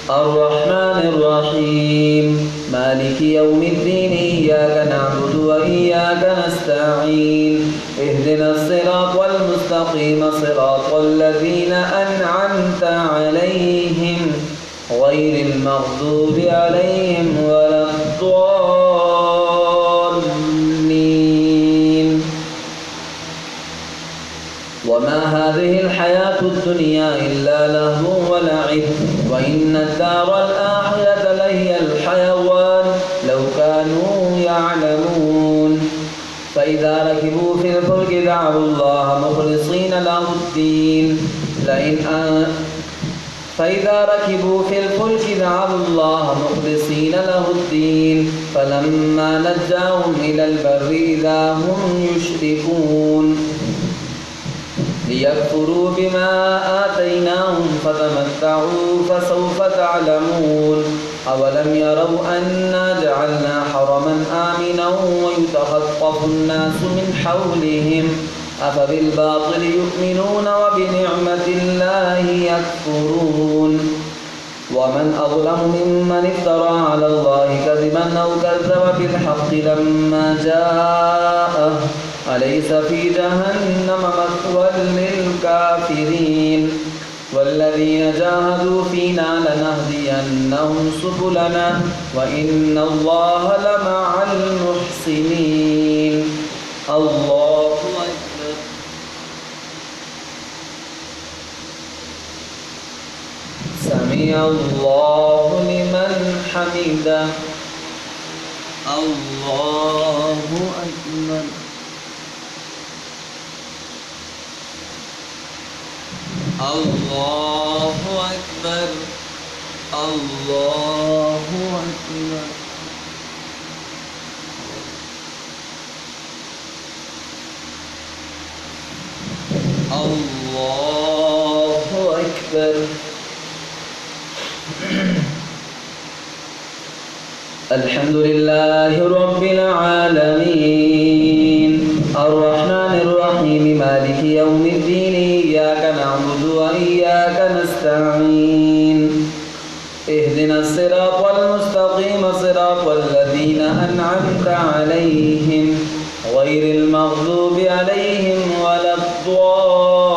الرحمن الرحيم مالك يوم الدين إياك نعبد وإياك نستعين اهدنا الصراط المستقيم صراط الذين أنعمت عليهم غير المغضوب عليهم ولا الضالين وما هذه الحياة الدنيا إلا لهو ولعب وإن الدار الآخرة لهي الحيوان لو كانوا يعلمون فإذا ركبوا في الفلك دعوا الله مخلصين له الدين فإذا ركبوا في الفلك دعوا الله مخلصين له الدين فلما نجاهم إلى البر إذا هم يشركون ليكفروا بما آتيناهم فتمتعوا فسوف تعلمون أولم يروا أنا جعلنا حرما آمنا ويتخطف الناس من حولهم أفبالباطل يؤمنون وبنعمة الله يكفرون ومن أظلم ممن افترى على الله كذبا أو كذب بالحق لما جاءه أليس في جهنم مثوى للكافرين والذين جاهدوا فينا لنهدينهم سبلنا وإن الله لمع المحسنين الله أكبر سمع الله لمن حمده الله أكبر الله أكبر الله أكبر الله أكبر الحمد لله رب العالمين الرحمن الرحيم مالك يوم الدين إياك نعبد وإياك نستعين اهدنا الصراط المستقيم صراط الذين أنعمت عليهم غير المغضوب عليهم ولا الضالين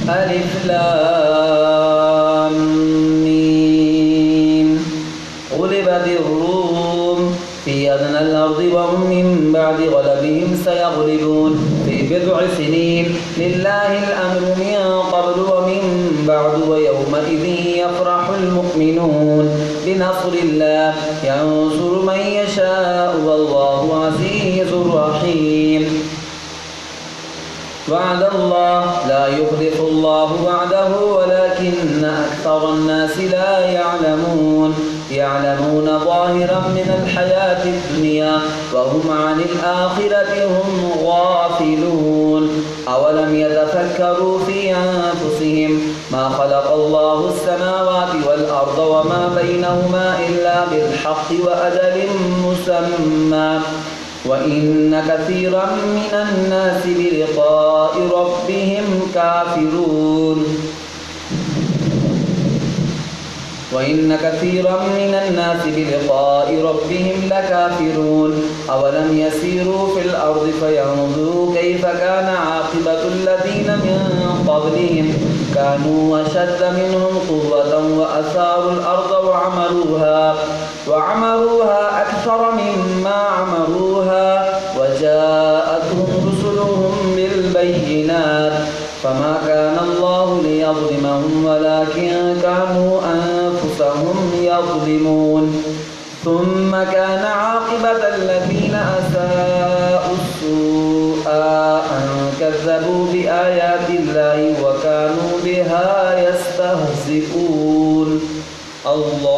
ألف لام ميم غلبت الروم في أدنى الأرض وهم من بعد غلبهم سيغلبون في بضع سنين لله الأمر من قبل ومن بعد ويومئذ يفرح المؤمنون بنصر الله ينصر من يشاء والله عزيز رحيم وعد الله لا يخلف الله وعده ولكن أكثر الناس لا يعلمون ظاهرا من الحياة الدنيا وهم عن الآخرة هم غافلون أولم يتفكروا في أنفسهم ما خلق الله السماوات والأرض وما بينهما إلا بالحق وأجل مسمى وإن كثيرا من الناس بلقاء ربهم كافرون وإن كثيرا من الناس بلقاء ربهم لكافرون أولم يسيروا في الأرض فينظروا كيف كان عاقبة الذين من قبلهم كانوا أشد منهم قوة وأثاروا الأرض وعمروها أكثر مما عمروها وجاءتهم رسلهم بالبينات فما كان الله ليظلمهم ولكن كانوا أنفسهم يظلمون ثم كان عاقبة الذين أساءوا السوء أن كذبوا بآيات الله وكانوا بها يستهزئون الله